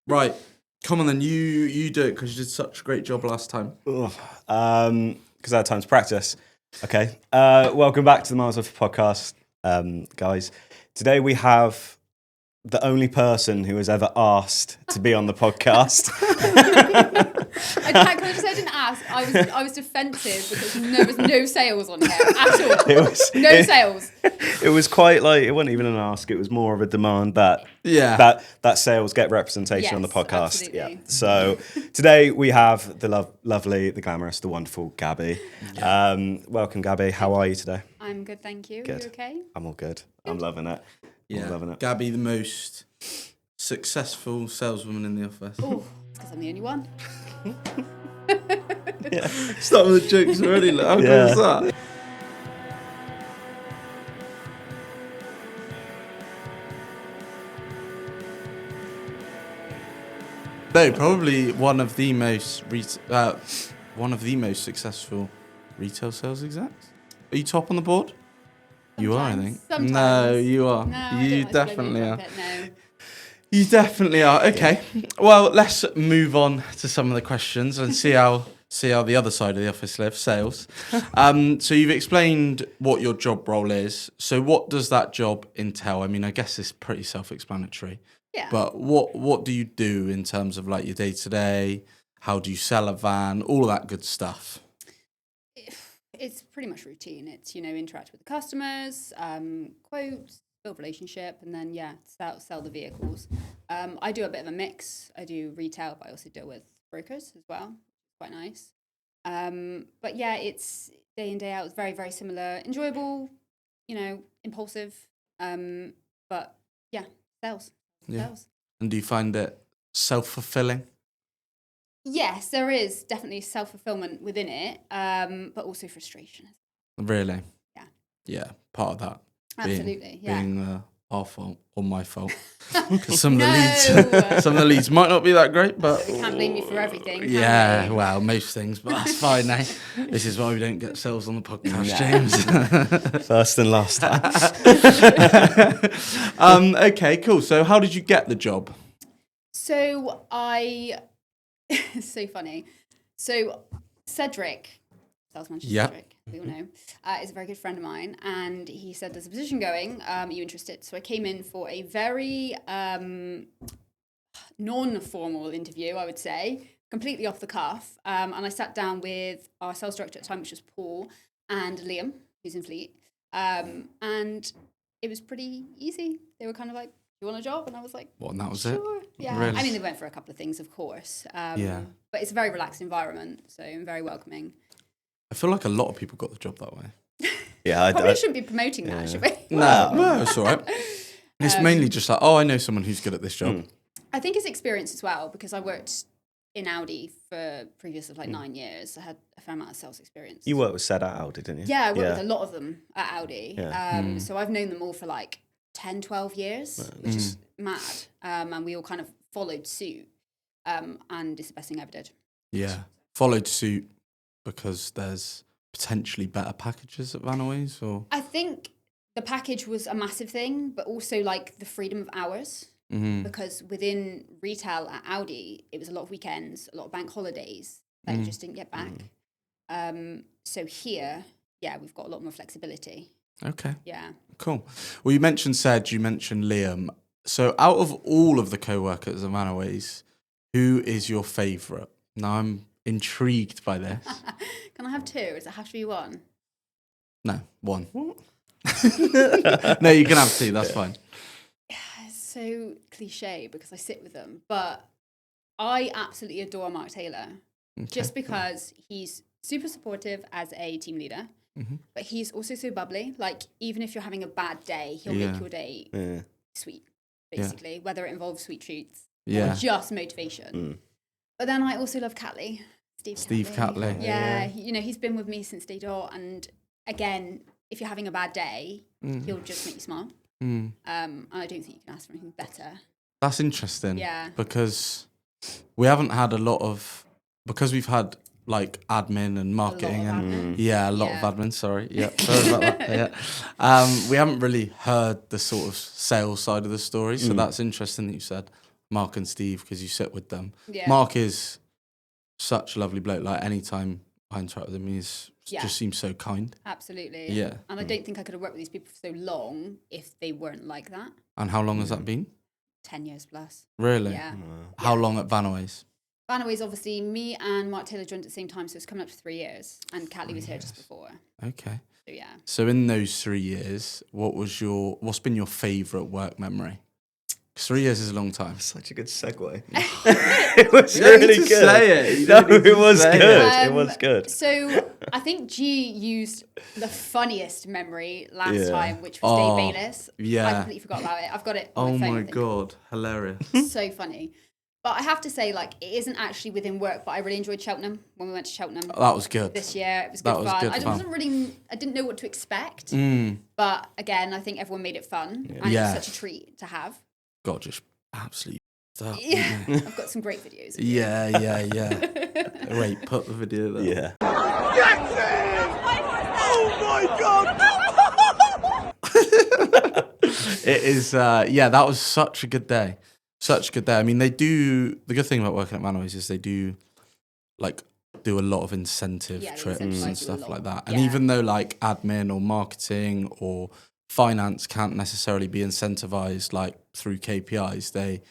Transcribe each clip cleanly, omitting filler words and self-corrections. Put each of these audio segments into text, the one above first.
Right. Come on then, you do it because you did such a great job last time. Because I had time to practice. Okay. Welcome back to the Miles Off podcast, guys. Today we have the only person who has ever asked to be on the podcast. Can I just say I didn't ask? I was defensive because there was no sales on here at all. Sales. It was quite like, it wasn't even an ask, it was more of a demand that that sales get representation on the podcast. Absolutely. Yeah. So today we have the lovely, the glamorous, the wonderful Gabby. Welcome, Gabby. How are you today? I'm good, thank you. Good. Are you okay? I'm all good. I'm loving it. Yeah. I'm loving it. Gabby, the most successful saleswoman in the office. Oh, it's because I'm the only one. Start with the jokes already. How cool is that? No, probably one of the most successful retail sales execs. Are you top on the board? You are, I think. Sometimes. No, you are. No, you I don't definitely are. No. You definitely are. Okay. Well, let's move on to some of the questions and see how the other side of the office lives, sales. So you've explained what your job role is. So what does that job entail? I mean, I guess it's pretty self-explanatory. Yeah. But what do you do in terms of like your day-to-day? How do you sell a van? All of that good stuff. It's pretty much routine. It's, interact with the customers, quote, build relationship, and then, sell the vehicles. I do a bit of a mix. I do retail, but I also deal with brokers as well. Quite nice. But yeah, it's day in, day out. It's very, very similar. Enjoyable, impulsive. But yeah, sales. Yeah. And do you find it self-fulfilling? Yes, there is definitely self-fulfillment within it, but also frustration. Really? Yeah. Yeah, part of that. Absolutely, Being our fault or my fault. Because some of the leads might not be that great, but... We can't blame you for everything, Yeah, well, most things, but that's fine, eh? This is why we don't get sales on the podcast, James. First and last time. Okay, cool. So how did you get the job? So it's so funny. So Cedric, sales manager Cedric, we all know, is a very good friend of mine, and he said, "There's a position going. Are you interested?" So I came in for a very non-formal interview, I would say, completely off the cuff, and I sat down with our sales director at the time, which was Paul, and Liam, who's in Fleet, and it was pretty easy. They were kind of like, "You want a job?" And I was like, "What?" And that was sure. it. Yeah, really? I mean, they went for a couple of things, of course. But it's a very relaxed environment, so very welcoming. I feel like a lot of people got the job that way. Yeah, Probably shouldn't be promoting that, should we? No, it's all right. It's mainly just like, I know someone who's good at this job. I think it's experience as well, because I worked in Audi for previous of 9 years. I had a fair amount of sales experience. You worked with Sed at Audi, didn't you? Yeah, I worked with a lot of them at Audi. Yeah. So I've known them all for 10, 12 years, which is mad. And we all kind of followed suit. And it's the best thing I ever did. Yeah. Followed suit because there's potentially better packages at Vanaways, or? I think the package was a massive thing, but also the freedom of hours. Because within retail at Audi, it was a lot of weekends, a lot of bank holidays that you just didn't get back. So here, we've got a lot more flexibility. Okay. Yeah. Cool. Well, you mentioned Sed, you mentioned Liam. So out of all of the co-workers at Vanaways, who is your favourite? Now I'm intrigued by this. Can I have two? Does it have to be one? No, one. No, you can have two, that's fine. It's so cliche because I sit with them, but I absolutely adore Mark Taylor. Just because he's super supportive as a team leader, but he's also so bubbly. Even if you're having a bad day, he'll make your day sweet, basically, whether it involves sweet treats or just motivation. But then I also love Catley. Steve Catley. Yeah, he's been with me since day dot, and again, if you're having a bad day, he'll just make you smile. And I don't think you can ask for anything better. That's interesting. Yeah. Because we haven't had because we've had admin and marketing a lot of admin, sorry. Yeah, sorry about that. Yeah. We haven't really heard the sort of sales side of the story, so that's interesting that you said. Mark and Steve, because you sit with them. Yeah. Mark is such a lovely bloke. Like, anytime I interact with him, he's Yeah. just seems so kind. Absolutely. Yeah. And I don't think I could have worked with these people for so long if they weren't like that. And how long has that been? 10 years plus. Really? Yeah. How long at Vanaways? Vanaways, obviously, me and Mark Taylor joined at the same time, so it's coming up to 3 years. And Catley was here just before. Okay. So, yeah. So in those 3 years, what's been your favourite work memory? 'Cause 3 years is a long time. Such a good segue. It was You don't need really to good. say it. You No, don't need to it was say good. it. It was good. So I think G used the funniest memory last Yeah. time, which was Oh, Dave Bayless. yeah. I completely forgot about it. I've got it on Oh my phone. my I think. God. Hilarious. So funny. But I have to say, like, it isn't actually within work, but I really enjoyed Cheltenham when we went to Cheltenham That was good. this year. It was good That was fun. good I fun. wasn't really, I didn't know what to expect. But again, I think everyone made it fun. And it Yeah. was such a treat to have. God, just absolutely up. Yeah. I've got some great videos. Yeah. Wait, put the video there. Yeah. It is, that was such a good day. Such a good day. I mean, the good thing about working at Vanaways is they do a lot of incentive Yeah, they trips incentivise and you a stuff lot. like that. And Yeah. even though like admin or marketing or finance can't necessarily be incentivized like through KPIs, they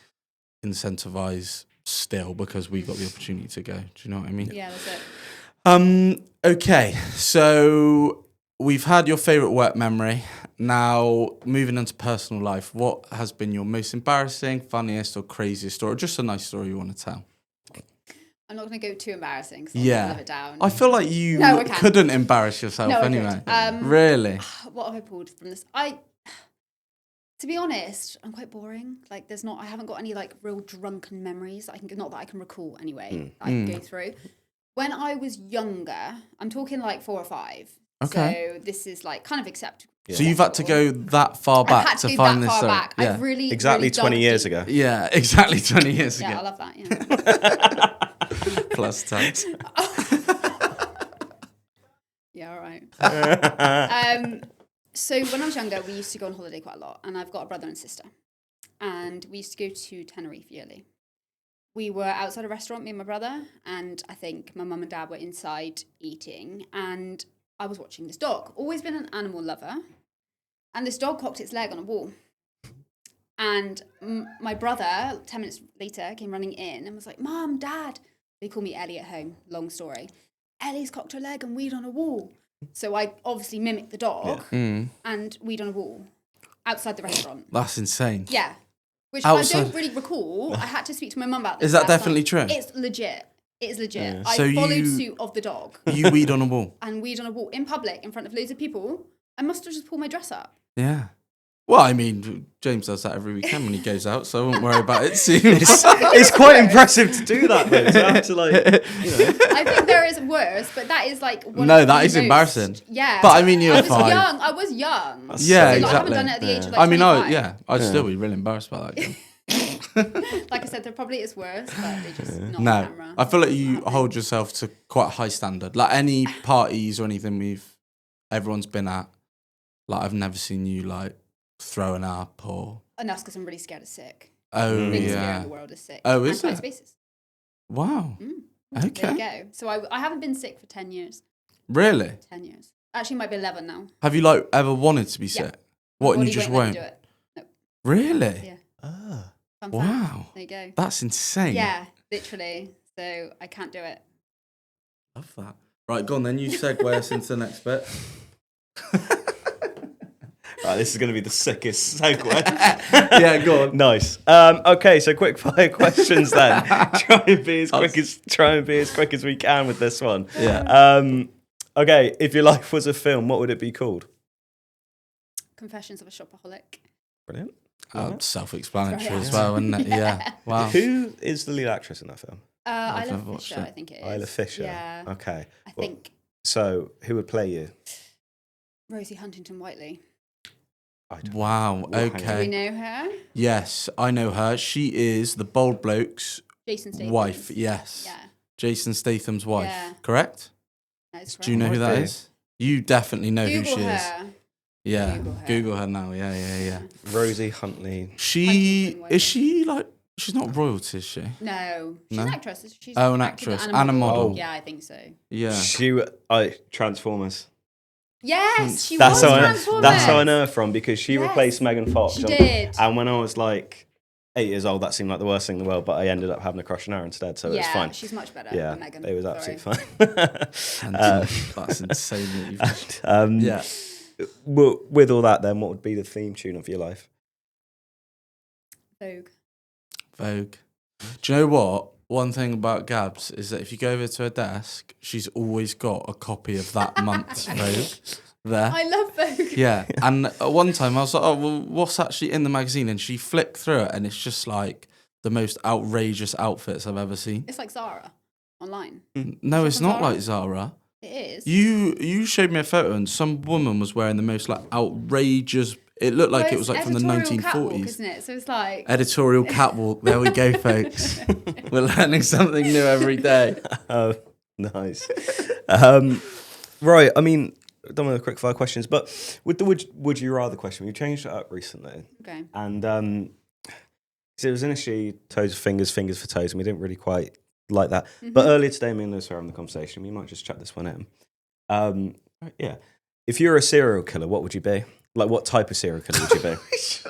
incentivize still because we got the opportunity to go. Do you know what I mean? Yeah, that's it. Okay, so we've had your favourite work memory. Now, moving on to personal life, what has been your most embarrassing, funniest, or craziest story? Or just a nice story you want to tell? I'm not going to go too embarrassing because I'll Yeah. live it down. I feel like you No, I can't. couldn't embarrass yourself No, I anyway. could. Really? What have I pulled from this? To be honest, I'm quite boring. Like, I haven't got any like real drunken memories. Not that I can recall anyway. I can go through. When I was younger, I'm talking like 4 or 5. Okay. So this is like kind of acceptable. So you've had to go that far I've back had to to go find that this far story. back. Yeah. I've really Exactly really 20 dug years deep. ago. Yeah, exactly 20 years Yeah, I ago. love that. Yeah. Plus tax. Yeah, all right. So when I was younger, we used to go on holiday quite a lot, and I've got a brother and sister, and we used to go to Tenerife yearly. We were outside a restaurant, me and my brother, and I think my mum and dad were inside eating, and I was watching this dog. Always been an animal lover, and this dog cocked its leg on a wall. And my brother, 10 minutes later, came running in and was like, "Mum, Dad." They call me Ellie at home, long story. Ellie's cocked her leg and weed on a wall. So I obviously mimicked the dog and weed on a wall outside the restaurant. That's insane. Yeah. Which Outside- I don't really recall. I had to speak to my mum about this. Is that last definitely night. true? It's legit. It is legit. Yeah. I So followed you- suit of the dog You weed on a wall. and weed on a wall in public in front of loads of people. I must have just pulled my dress up. Yeah. Well, I mean, James does that every weekend when he goes out, so I won't worry about it soon. It's quite impressive to do that, though. To have to, like, I think there is worse, but that is like one No, of that the is most- embarrassing. Yeah. But I mean, you're I was fine. young. I was young. Yeah, So, like, I haven't exactly. done it at the age of like I mean, 25. I'd still be really embarrassed by that. Again. Like I said, there probably is worse, but they just not on No, camera. I feel like you hold yourself to quite a high standard. Like any parties or anything everyone's been at, like I've never seen you like throwing up or. And that's because I'm really scared of sick. Oh Biggest fear in yeah. the world is sick. Oh, is and tight it? spaces. Wow. There you Okay. go. So I haven't been sick for 10 years. Really? 10 years. Actually, it might be 11 now. Have you like ever wanted to be Yeah. sick? What, and Body you just won't let me won't? do it. Really? Yeah. Ah. Fun fact. Wow. There you go. That's insane. Yeah, literally. So I can't do it. Love that. Right, go on then. You segue us into the next bit. Right, this is going to be the sickest segue. Yeah, go on. Nice. Okay, so quick fire questions then. Try and be as quick as we can with this one. Yeah. Okay, if your life was a film, what would it be called? Confessions of a Shopaholic. Brilliant. Self-explanatory Very as well, isn't it? Yeah. Wow. Who is the lead actress in that film? I've Isla never watched Fisher, it. I think it is. Isla Fisher. Yeah. Okay. I think So, who would play you? Rosie Huntington Whiteley. I don't Wow. Well, hang on. Do we Okay. know her? Yes, I know her. She is the bold bloke's Jason Statham. wife. Yes. Yeah. Jason Statham's wife. Yeah. Correct? That is Do you know who Might that be. is? You definitely know Google who she is. her. Yeah. Google her. Google her now. Yeah. Rosie Huntley. She Huntington Whiteley. is she like She's not royalty, is she? No, she's No? an actress. She's Oh, an acted actress and and a model. Yeah, I think so. Yeah. Transformers. Yes, she That's was how Transformers. that's how I know her from, because she Yes. replaced Megan Fox. She did. And when I was like 8 years old, that seemed like the worst thing in the world, but I ended up having a crush on her instead, so it was fine. She's much better Yeah, than Megan. it was absolutely fine. That's insane. That you've Yeah. With all that, then, what would be the theme tune of your life? Vogue. Do you know what? One thing about Gabs is that if you go over to her desk, she's always got a copy of that month's Vogue there. I love Vogue. Yeah, and at one time I was like, oh, well, what's actually in the magazine? And she flicked through it, and it's just like the most outrageous outfits I've ever seen. It's like Zara online. No, it's not Zara? like Zara. It is. You showed me a photo, and some woman was wearing the most like outrageous. It looked like it was like from the editorial 1940s. catwalk, isn't it? So it's like Editorial catwalk. There we go, folks. We're learning something new every day. Oh, nice. Right, I mean, done with the quick fire questions, but with the would you rather question, we changed it up recently. Okay. And so it was initially toes for fingers, fingers for toes, and we didn't really quite like that. But earlier today, me and Liz were having the conversation. We might just chat this one in. Yeah. If you're a serial killer, what would you be? Like, what type of serial killer would you be?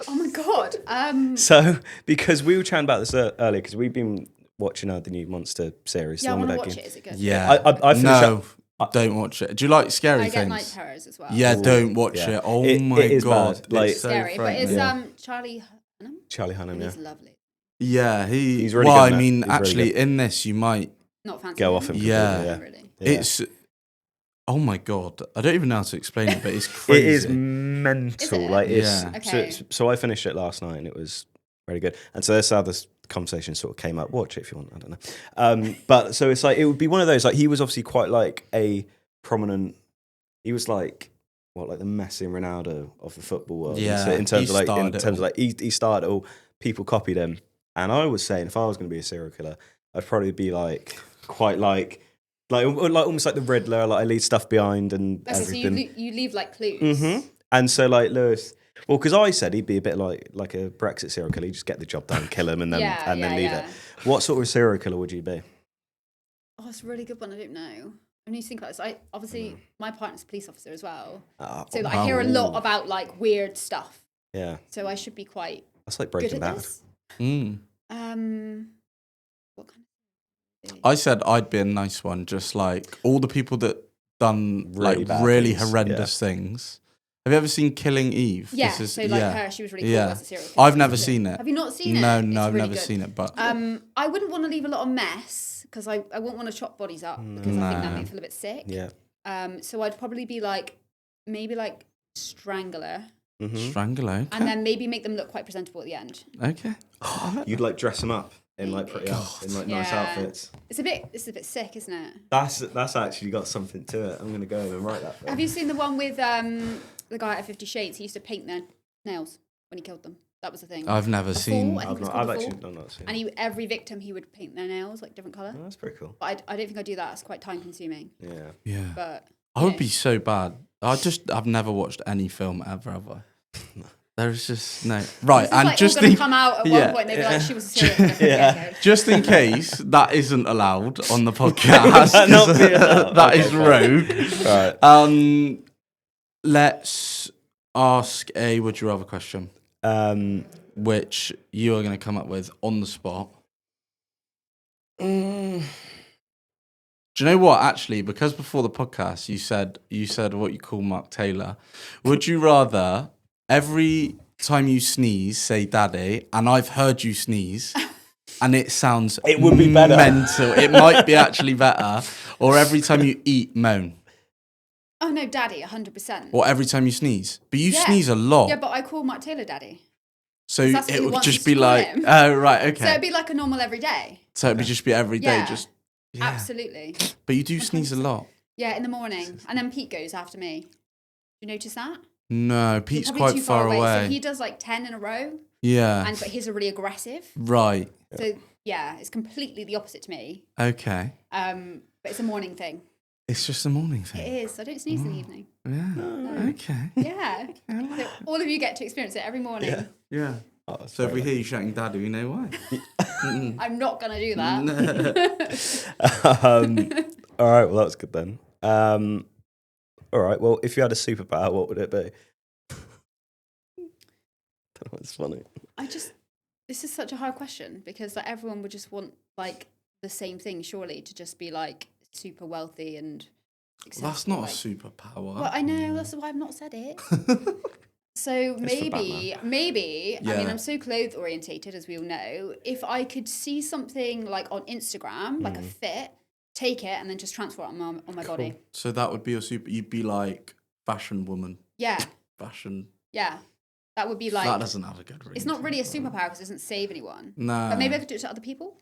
Oh my god. So, because we were chatting about this earlier, because we've been watching the new Monster series. Yeah, I want to Becky. watch it. Is it good? Yeah. I finished Don't watch it. Do you like scary I things? get night terrors as well. Yeah, Ooh, don't watch yeah. it. Oh It my is god, bad. Like, it's so Scary, but frightening. it's Charlie Hunnam. Charlie Hunnam, And yeah. he's lovely. Yeah, He's really well, good in I that. mean, He's really actually, good. in this, you might Not fancy. Go off him completely, Yeah. yeah. Really. Yeah. It's. Oh my god, I don't even know how to explain it, but it's crazy. It is mental. Is it? Like, it's, Yeah. Okay. so I finished it last night, and it was very good. And so that's how this conversation sort of came up. Watch it if you want. I don't know. But so it's like, it would be one of those. Like, he was obviously quite like a prominent. He was like like the Messi and Ronaldo of the football world. Yeah, So in terms he of like, started it all. he started it all. People copied him, and I was saying, if I was going to be a serial killer, I'd probably be like quite like almost like the Riddler. Like, I leave stuff behind and Okay, everything. so you leave like clues. And so, like, Lewis, well, because I said he'd be a bit like a Brexit serial killer. You just get the job done, kill him, and then then leave it. What sort of serial killer would you be? Oh, it's a really good one. I don't know. I need to think about this. Obviously, my partner's a police officer as well. So like, I hear a lot about like weird stuff. Yeah. So I should be quite That's like good Breaking at Bad. this. What kind of... I said I'd be a nice one, just like all the people that done Really like bad really things, horrendous things. Have you ever seen Killing Eve? Yeah, This is, so like her, she was really cool as a serial killer. I've never seen it. Have you not seen it? No, It's I've really never good. seen it. But I wouldn't want to leave a lot of mess because I wouldn't want to chop bodies up because I think that makes me feel a bit sick. Yeah. So I'd probably be like, maybe like strangler, Strangler. and then maybe make them look quite presentable at the end. Okay. You'd like dress them up in like pretty in like nice outfits. It's a bit sick, isn't it? That's actually got something to it. I'm gonna go and write that. Have you seen the one with the guy at 50 Shades? He used to paint their nails when he killed them. That was the thing. I've never seen. I think it's I've called actually Fall. not seen. And every victim, he would paint their nails like different colour. Oh, that's pretty cool. But I don't think I'd do that. It's quite time consuming. Yeah. Yeah. But I would be so bad. I've never watched any film ever, have I? There's just no right, It's and like just all gonna in, come out at one point. They'd be like, "She was a serial killer." Yeah. just in case that isn't allowed on the podcast, Not be allowed. that Okay, is fine. rogue. Right. Let's ask a would you rather question, which you are going to come up with on the spot. Do you know what? Actually, because before the podcast you said what you call Mark Taylor. Would you rather every time you sneeze say "daddy" and I've heard you sneeze and it sounds It would be better. mental. It might be actually better. Or every time you eat moan. Oh no, Daddy, 100%. Or every time you sneeze. But you Yeah. sneeze a lot. Yeah, but I call Mark Taylor Daddy. So that's what it he would wants just us be to call like, him. oh, right, okay. So it'd be like a normal everyday. So it'd be just be every day, Yeah. just yeah. Absolutely. But you do sneeze a lot. Yeah, in the morning, and then Pete goes after me. Do you notice that? No, You're Pete's probably quite too far away. So he does like 10 in a row, Yeah. but his are really aggressive. Right. So yeah, it's completely the opposite to me. Okay. But it's a morning thing. It's just a morning It thing. is. I don't sneeze in the evening. Yeah. Okay. Yeah. So all of you get to experience it every morning. Yeah. Oh, that's So if we very hear you shouting daddy, we know why. I'm not gonna do that. all right, well, that's good then. All right, well, if you had a superpower, what would it be? That's funny. This is such a hard question because like everyone would just want like the same thing, surely, to just be like super wealthy and Well, that's not like, a superpower. Well, I know, that's why I've not said it. So maybe, I mean, Yeah. I'm so clothes orientated, as we all know. If I could see something like on Instagram, like a fit, take it and then just transfer it on my body. So that would be your super. You'd be like fashion woman. Yeah, Fashion. yeah. That would be like. That doesn't have a good ring. It's not really a superpower because it doesn't save anyone. No. But maybe I could do it to other people.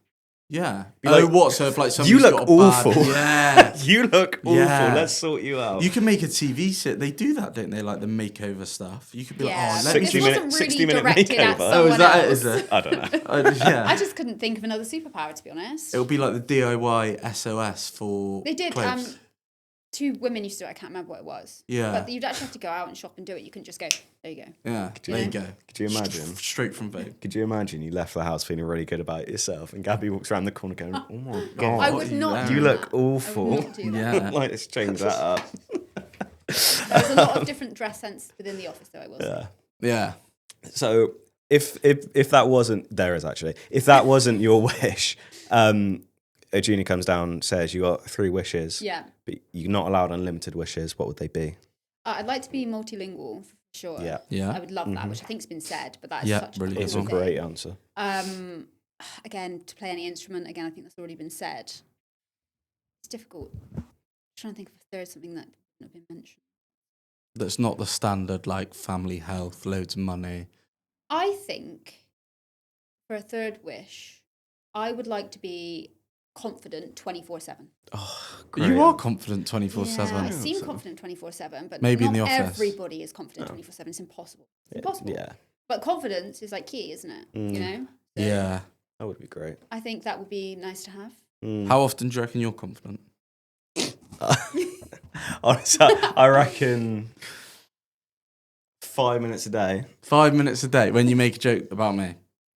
Yeah. Be like, what? So if like somebody's you look got a bad- awful. Yeah. You look awful. Yeah. Let's sort you out. You can make a TV set. They do that, don't they? Like the makeover stuff. You could be Yeah, like, oh, but let me. this 60 wasn't minute- really 60-minute directed at makeover. someone Oh, is that it? else. Is it? I don't know. Yeah. I just couldn't think of another superpower, to be honest. It'll be like the DIY SOS for. They did. clothes. Two women used to do it. I can't remember what it was. Yeah. But you'd actually have to go out and shop and do it. You couldn't just go, there you go. Yeah. There you go. Could you imagine? Straight from Vogue. Could you imagine you left the house feeling really good about yourself and Gabby walks around the corner going, oh my God. I what would are you not wearing? do You that. look awful. I would not do that. Yeah. Like, let's change that up. There's a lot of different dress sense within the office, though, I will say. Yeah. Yeah. So if that wasn't, there is actually, if that wasn't your wish, a junior comes down, says you got 3 wishes, Yeah. but you're not allowed unlimited wishes, what would they be? I'd like to be multilingual, for sure. Yeah. Yeah. I would love that, which I think's been said, but that is Yeah, such really a good It's a one. great answer. Again, to play any instrument, again, I think that's already been said. It's difficult. I'm trying to think if there's something that hasn't been mentioned. That's not the standard like family health, loads of money. I think for a third wish, I would like to be confident 24/7. Oh, You are confident 24/7. Yeah, I Yeah, seem so- confident 24/7, but Maybe not in the office. everybody is confident 24/7. It's impossible. It's impossible. Yeah, But confidence is like key, isn't it? You know? So Yeah. that would be great. I think that would be nice to have. How often do you reckon you're confident? Honestly, I reckon 5 minutes a day. 5 minutes a day when you make a joke about me.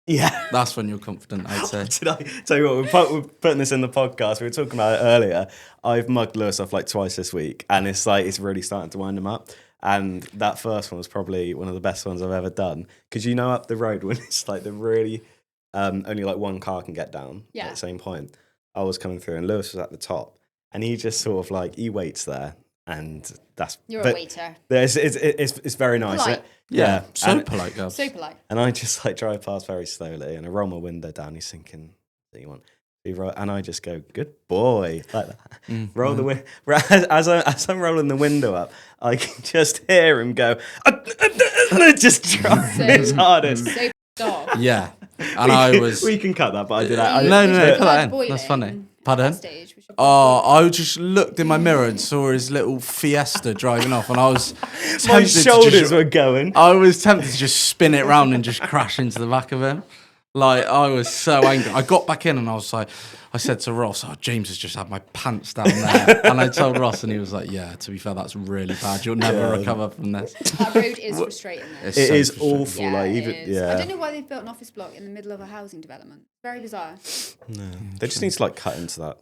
Yeah. That's when you're confident, I'd say. Did I tell you what? We're putting this in the podcast. We were talking about it earlier. I've mugged Lewis off like twice this week, and it's like it's really starting to wind him up. And that first one was probably one of the best ones I've ever done because you know up the road when it's like the really only like one car can get down at the same point. I was coming through, and Lewis was at the top, and he just sort of like he waits there, and that's You're a waiter. It's very nice. Polite. Yeah, So and, polite, girls. So polite. and I just like drive past very slowly, and I roll my window down. He's thinking, "What do you want?" And I just go, "Good boy," like that. Roll the window. As I'm rolling the window up, I can just hear him go, just trying his hardest. So off. Yeah. And I was. We can cut that, but I did No, that. no, put that in. Boiling That's funny. at Pardon? that stage. We should Oh, I just looked in my mirror and saw his little Fiesta driving off, and I was My tempted to shoulders just, were going. I was tempted to just spin it round and just crash into the back of him. Like, I was so angry. I got back in and I was like, I said to Ross, "Oh, James has just had my pants down there." And I told Ross, and he was like, "Yeah, to be fair, that's really bad. You'll never recover from this." That road is frustrating. Though. It's It so is frustrating. awful. Yeah, Like it even is. yeah. I don't know why they've built an office block in the middle of a housing development. Very bizarre. No. They just need to like cut into that.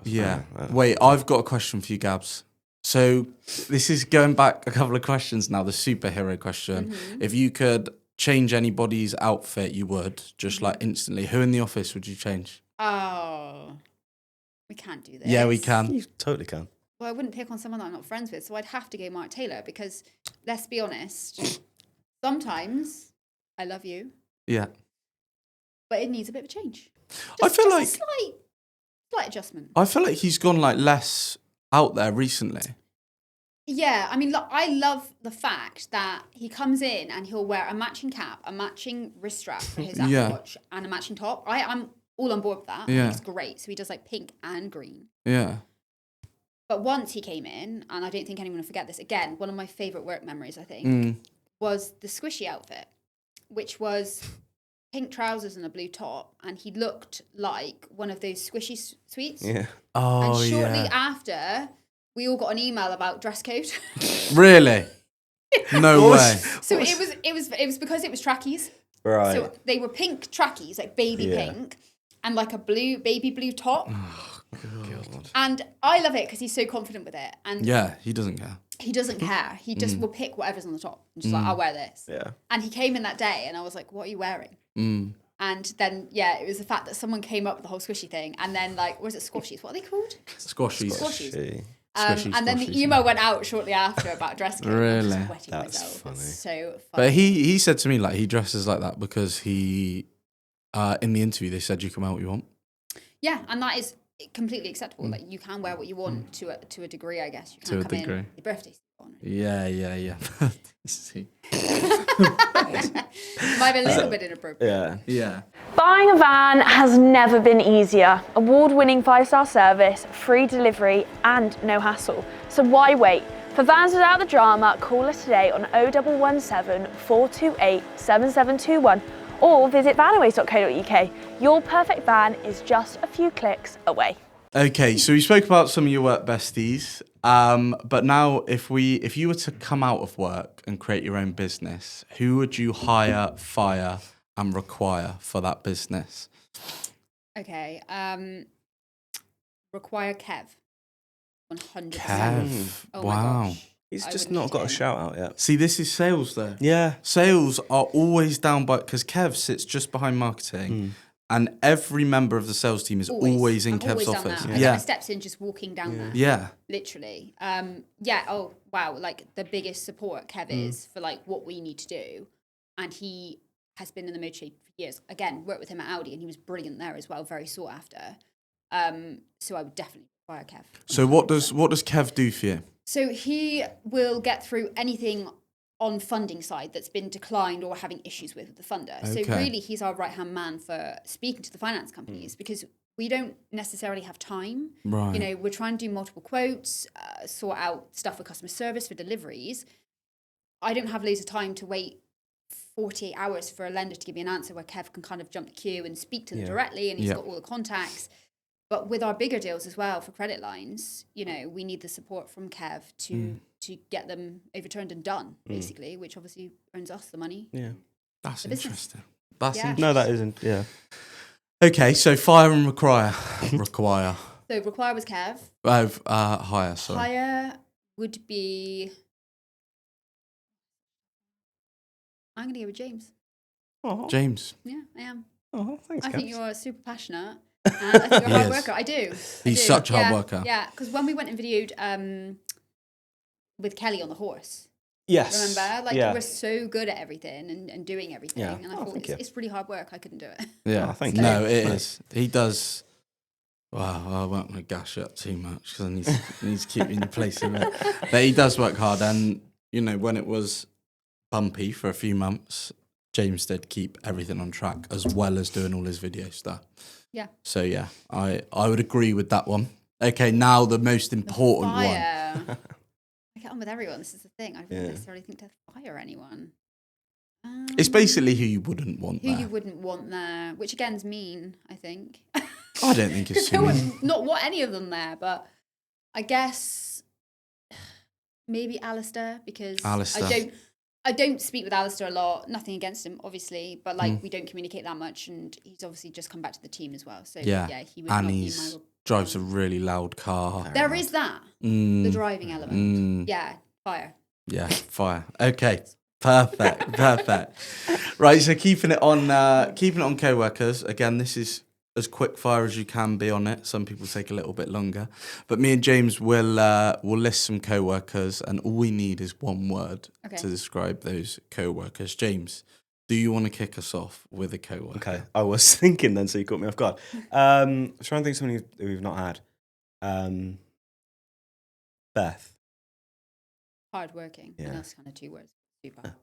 Yeah. Wait, I've got a question for you, Gabs. So this is going back a couple of questions now, the superhero question. If you could change anybody's outfit, you would, just like instantly. Who in the office would you change? Oh, we can't do this. Yeah, we can. You totally can. Well, I wouldn't pick on someone that I'm not friends with, so I'd have to go Mark Taylor because, let's be honest, sometimes I love you, Yeah. but it needs a bit of a change. I feel like- a slight adjustment. I feel like he's gone like less out there recently. Yeah, I mean, look, I love the fact that he comes in and he'll wear a matching cap, a matching wrist strap for his Apple Yeah. Watch, and a matching top. I'm all on board with that. Yeah. It's great. So he does like pink and green. Yeah. But once he came in, and I don't think anyone will forget this, again, one of my favourite work memories, I think, was the squishy outfit, which was pink trousers and a blue top, and he looked like one of those squishy sweets. Yeah. Oh, And shortly yeah. after, we all got an email about dress code. Really? No way. So it was because it was trackies. Right. So they were pink trackies, like baby pink, and like a baby blue top. Oh, God. And I love it because he's so confident with it. And Yeah, he doesn't care. he doesn't care. He just will pick whatever's on the top. And just like, I'll wear this. Yeah. And he came in that day and I was like, what are you wearing? And then, it was the fact that someone came up with the whole squishy thing. And then, like, was it squashies? What are they called? Squashies. Squishy. And then the email went out shortly after about dress code. Really? I was just wetting That's myself. funny. It's so funny. But he said to me, like, he dresses like that because he, in the interview, they said you can wear what you want. Yeah, and that is completely acceptable. Like, you can wear what you want to a degree, I guess. You can To a come degree. in your birthday suit on. Yeah. See. Might be a little bit inappropriate. Yeah. Buying a van has never been easier. Award-winning 5-star service, free delivery and no hassle. So why wait? For vans without the drama, call us today on 0117 428 7721 or visit vanaways.co.uk. Your perfect van is just a few clicks away. Okay, so we spoke about some of your work besties, but now if you were to come out of work and create your own business, who would you hire, fire, and require for that business? Okay. Require Kev. 100%. Kev, Oh wow. my gosh. He's I just would not need got a him. shout out yet. See, this is sales though. Yeah. Sales are always down by, because Kev sits just behind marketing, and every member of the sales team is always in I'm Kev's always down office. there. I get my steps in just walking down there. Yeah. Literally. Oh, wow. Like the biggest support Kev is for like what we need to do. And he has been in the motor trade for years. Again, worked with him at Audi and he was brilliant there as well. Very sought after. So I would definitely require Kev. So what does Kev do for you? So he will get through anything on funding side that's been declined or having issues with the funder. Okay. So really he's our right-hand man for speaking to the finance companies because we don't necessarily have time. Right. You know, we're trying to do multiple quotes, sort out stuff for customer service, for deliveries. I don't have loads of time to wait 48 hours for a lender to give me an answer where Kev can kind of jump the queue and speak to them directly and he's got all the contacts. But with our bigger deals as well for credit lines, you know, we need the support from Kev to get them overturned and done, basically, which obviously earns us the money. Yeah. That's The business. interesting. That's Yeah. interesting. No, that isn't. Yeah. Okay, so fire and require. Require. So require was Kev. Hire, sorry. Hire would be... I'm going to go with James. Oh, James. Yeah, I am. oh thanks, I think Kev. you're super passionate. And I think you're a hard is. worker. I do. He's such a hard worker. Yeah, because when we went and videoed with Kelly on the horse, Yes. remember? Like, yeah. you were so good at everything and doing everything. Yeah. And I Oh, thought, thank you. it's really hard work. I couldn't do it. Yeah. Oh, thank No, you. it Nice. is. He does. Wow, I won't want to gash up too much because I need to keep you in your place a bit. But he does work hard. And, you know, when it was bumpy for a few months, James did keep everything on track as well as doing all his video stuff. Yeah. So, yeah, I would agree with that one. Okay, now the most important one. Fire. I get on with everyone. This is the thing. I don't Yeah. necessarily think to fire anyone. It's basically who you wouldn't want who there. you wouldn't want there, which again's mean, I think. I don't think it's No who. one, not want any of them there, but I guess maybe Alistair because Alistair. I don't speak with Alistair a lot. Nothing against him, obviously, but like we don't communicate that much, and he's obviously just come back to the team as well. So Yeah. he would And not be he my. drives a really loud car. There is that the driving element. Yeah, fire. Yeah, fire. Okay, perfect. Right, so keeping it on co-workers. Again, this is as quick fire as you can be on it. Some people take a little bit longer, but me and James will list some co-workers, and all we need is one word to describe those co-workers. James, do you want to kick us off with a co-worker? Okay. I was thinking then, so you caught me off guard. I'm trying to think of somebody who we've not had. Beth. Hard working. Yeah. And that's kind of two words. Super.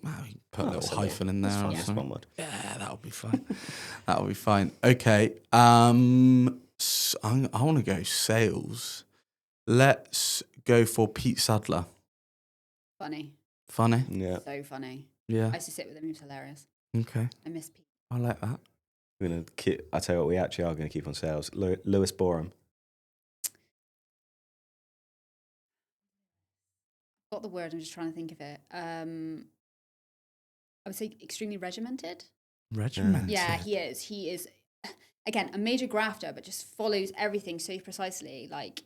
Wow, you can put a that's little hyphen in there. That's or fine, that's something. one word. Yeah, that'll be fine. That'll be fine. Okay. I want to go sales. Let's go for Pete Sadler. Funny. Funny. Yeah. So funny. Yeah. I used to sit with him. He was hilarious. Okay. I miss Pete. I like that. We're gonna keep. I tell you what, we actually are going to keep on sales. Lewis Borum. Got the word. I'm just trying to think of it. I would say extremely regimented. Regimented. Yeah, he is. He is, again, a major grafter, but just follows everything so precisely. Like,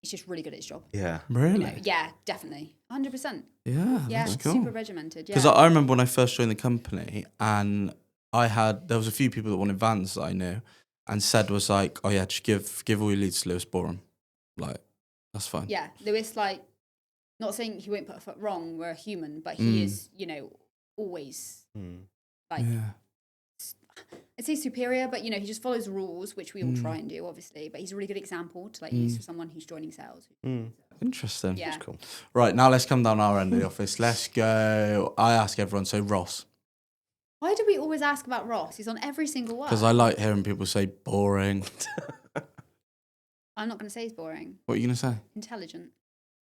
he's just really good at his job. Yeah. Really? You know, yeah, definitely. 100%. Yeah, Yeah, that's cool. super regimented. Yeah. Because I remember when I first joined the company, and there was a few people that wanted vans that I knew, and said was like, oh yeah, just give all your leads to Lewis Boreham. Like, that's fine. Yeah, Lewis, like, not saying he won't put a foot wrong, we're a human, but he is, you know, always, like, I'd say superior, but, you know, he just follows rules, which we all try and do, obviously, but he's a really good example to, like, use for someone who's joining sales. Interesting. Yeah. Cool. Right, now let's come down our end of the office. Let's go. I ask everyone, so Ross. Why do we always ask about Ross? He's on every single one. Because I like hearing people say boring. I'm not going to say he's boring. What are you going to say? Intelligent.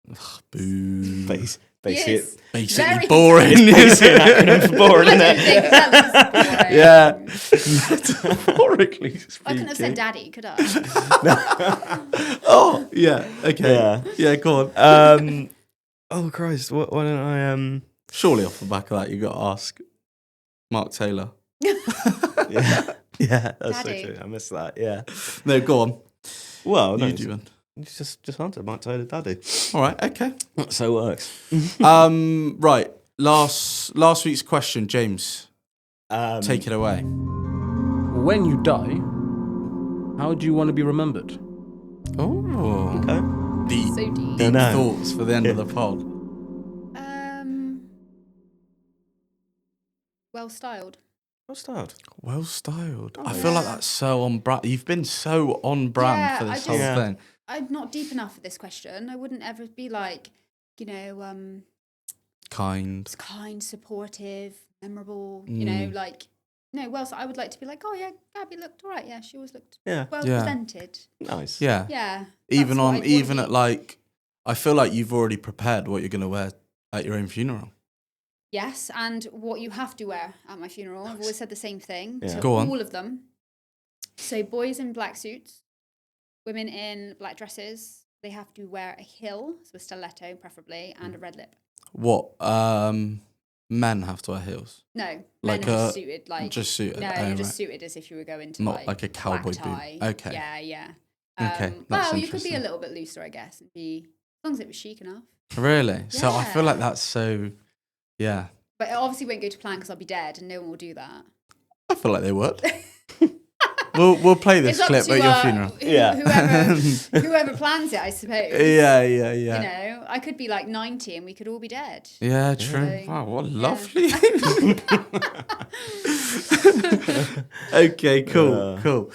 Ugh, boo. Basically, Yes. Basically Very boring. basically an acronym for boring, I isn't don't it? think intelligence is boring. Yeah. Metaphorically speaking. I couldn't have said daddy, could I? Oh, yeah. Okay. Yeah, go on. Oh Christ! Why don't I? Surely off the back of that, you got to ask Mark Taylor. Yeah, that's Daddy. so true. I missed that. Yeah. No, go on. Well, no, You do one. just answer. Might tell the daddy. All right, okay. So it works. Right. Last week's question, James. Take it away. When you die, how do you want to be remembered? Oh. Okay. Deep, So deep. deep know. thoughts for the end of the pod. Well styled. Well styled. Well styled. I Nice. feel like that's so on brand. You've been so on brand Yeah, for I this just- whole thing. I'm not deep enough for this question. I wouldn't ever be like, you know, Kind. kind, supportive, memorable, you know, like, no, well, so I would like to be like, oh yeah, Gabby looked all right. Yeah, she always looked Yeah. well Yeah. presented. Nice. Yeah. Yeah. Even that's what I'd even want at like, I feel like you've already prepared what you're going to wear at your own funeral. Yes, and what you have to wear at my funeral. I've always said the same thing Yeah. to Go on. all of them. So boys in black suits, women in black dresses. They have to wear a heel, so a stiletto preferably, and a red lip. What? Men have to wear heels. No, Like men are a- just suited. Like just suited, No, oh, you're just right. suited as if you were going to Not like a cowboy black boot. tie. Okay. Yeah, yeah. Okay, that's well, you could be a interesting. little bit looser, I guess, and be as long as it was chic enough. Really? So I feel Yeah. like that's so. Yeah. But it obviously won't go to plan because I'll be dead, and no one will do that. I feel like they would. We'll play this It's up clip to, at your funeral. Yeah. whoever plans it, I suppose. Yeah. You know, I could be like 90 and we could all be dead. Yeah, true. So, Wow, what yeah. lovely. Okay, cool.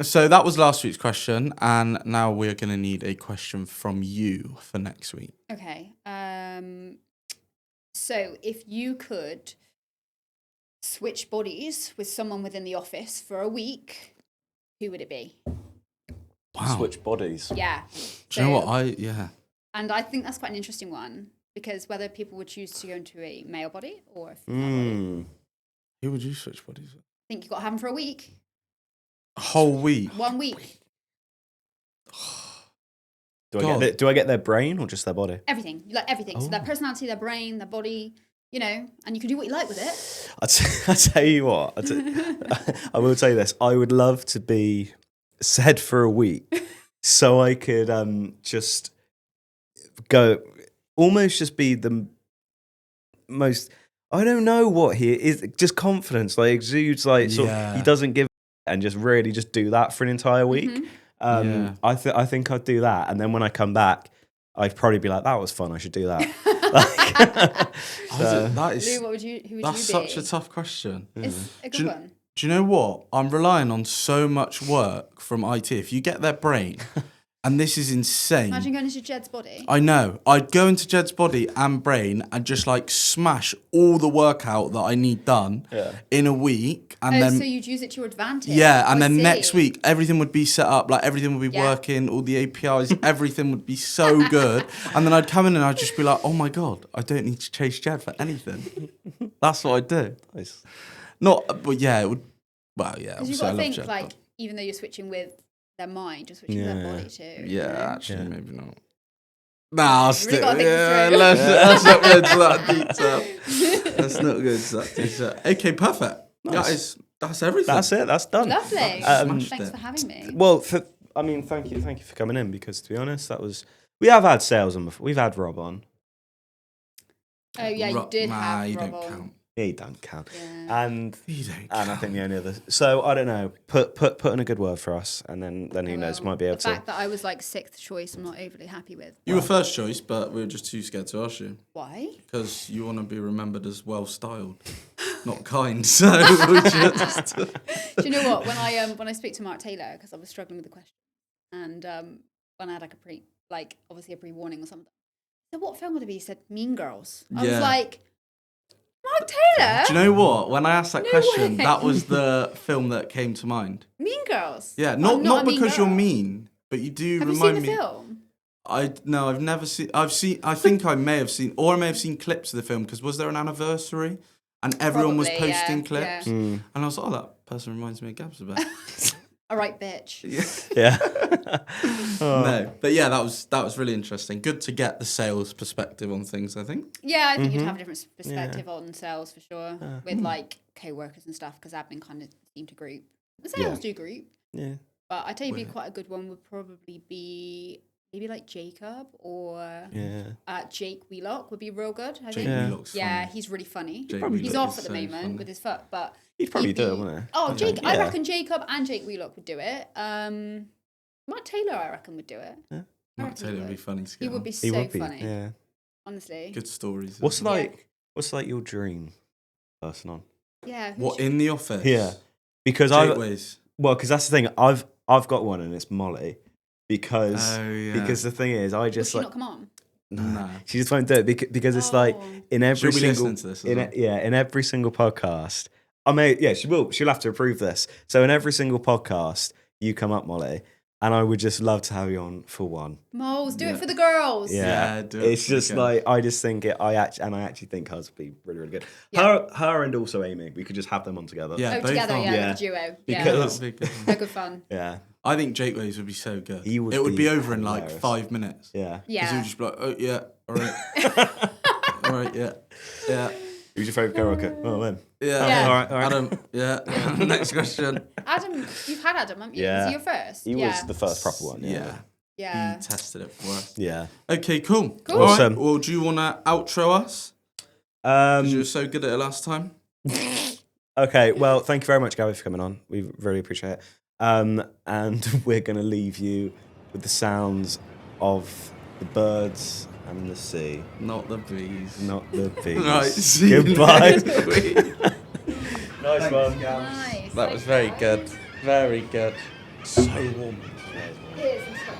So that was last week's question, and now we're going to need a question from you for next week. Okay. So if you could switch bodies with someone within the office for a week, who would it be? Wow. Switch bodies. Yeah. Do you know what? So- And I think that's quite an interesting one because whether people would choose to go into a male body or a female body. Who would you switch bodies with? I think you've got to have them for a week. A whole week. 1 week. Do I get their brain or just their body? Everything. You like everything. So Oh. their personality, their brain, their body, you know, and you can do what you like with it. I tell you what. I will tell you this. I would love to be said for a week, so I could just go, almost just be the most. I don't know what he is. Just confidence, like exudes, like sort of, he doesn't give, and just really just do that for an entire week. Mm-hmm. I think I'd do that, and then when I come back, I'd probably be like, that was fun. I should do that. That is. Lou, who would you be? That's such a tough question. It's a Do good you- one. Do you know what? I'm relying on so much work from IT. If you get their brain, and this is insane. Imagine going into Jed's body. I know. I'd go into Jed's body and brain and just like smash all the workout that I need done in a week, and then so you'd use it to your advantage. yeah, and I then see. next week everything would be set up, like everything would be Yeah. working, all the APIs, everything would be so good, and then I'd come in and I'd just be like, oh my god, I don't need to chase Jed for anything. That's what I'd do. Nice. Not, but yeah, it would. Well, yeah. Because you've obviously I got to love think, Jed, like, but- even though you're switching with their mind, you're switching with their body too. you yeah, know? actually, maybe not. Nah, I'll Really gotta think this through. let's not go into that detail. Let's not go into that detail. Okay, perfect. Nice. That's everything. That's it. That's done. Lovely. Smashed Thanks it. for having me. Well, thank you for coming in, because to be honest, we have had sales on before. We've had Rob on. Oh yeah, you did have you Rob don't on. count. He don't count. Yeah. And You don't I count. think the only other. So I don't know. Put in a good word for us, and then who knows, might be able the to. fact that I was like 6th choice, I'm not overly happy with. You were first choice, but we were just too scared to ask you. Why? Because you want to be remembered as well-styled, not kind. So we just... Do you know what? When I speak to Mark Taylor, because I was struggling with the question, and when I had like obviously a pre-warning or something, so what film would it be? He said Mean Girls. I was Yeah. like, Mark Taylor. Do you know what? When I asked that No question, way. that was the film that came to mind. Mean Girls. Yeah, I'm not a mean because you're girl. mean, but you do Have you remind seen the me. film? No, I've never seen. I think I may have seen, or I may have seen clips of the film, because was there an anniversary and everyone was Probably, posting yeah, clips, yeah. and I was like, oh, that person reminds me of Gabs a bit. All right, bitch. Yeah. No, but yeah, that was really interesting. Good to get the sales perspective on things, I think. Yeah, I think you'd have a different perspective on sales for sure, with like co-workers and stuff, because admin kind of seem to group. The sales do group, Yeah. but I tell you, quite a good one would probably be maybe like Jacob or Jake Wheelock would be real good. I Jake think. Wheelock's Yeah, funny. he's really funny. Jake He's Wheelock off is at the so moment funny. with his foot, but He'd probably do it, be- wouldn't he? Oh, Jake! I Yeah. reckon Jacob and Jake Wheelock would do it. Mark Taylor, I reckon, would do it. I Mark reckon he Taylor would be funny to get He on. would be He so would be. funny. Yeah. Honestly. Good stories. What's isn't it? like your dream person on? Yeah. who What should- in the office? Yeah. Because I Gateways. because that's the thing. I've got one, and it's Molly. Because Oh yeah. because the thing is, I Will just she like not come on? Nah. she just won't do it because it's like Oh. in every She'll be single listening to this as well. in every single podcast. She will. She'll have to approve this. So in every single podcast, you come up, Molly, and I would just love to have you on for one. Moles, do Yeah. it for the girls. Yeah, do it It's for the just girls. like I just think it. I actually think hers would be really really good. Yeah. Her and also Amy. We could just have them on together. Yeah, Oh, both together, are. yeah, Yeah. like a duo. Yeah, Yeah. Because- that'd be good. They're good fun. Yeah. I think Jakeways would be so good. He would it would be be over in like hilarious. 5 minutes. Yeah. Because he Yeah. would just be like, oh yeah, all right, all right, yeah. Who's your favourite karaoke? Oh, man. Yeah. Yeah. All right. Adam, yeah. Next question. Adam, you've had Adam, haven't you? Yeah. Was he your first? He yeah. was the first proper one. Yeah. Yeah. Yeah. He tested it for us. Yeah. Okay, cool. Cool. All right, Awesome. well, do you want to outro us? Because you were Um, so good at it last time. okay. Well, thank you very much, Gabby, for coming on. We really appreciate it. And we're going to leave you with the sounds of the birds and the sea, Not the bees. not the bees. Right, see you Goodbye. next week. Nice one. Nice. That was very good. Very good. So warm. Here's some stuff.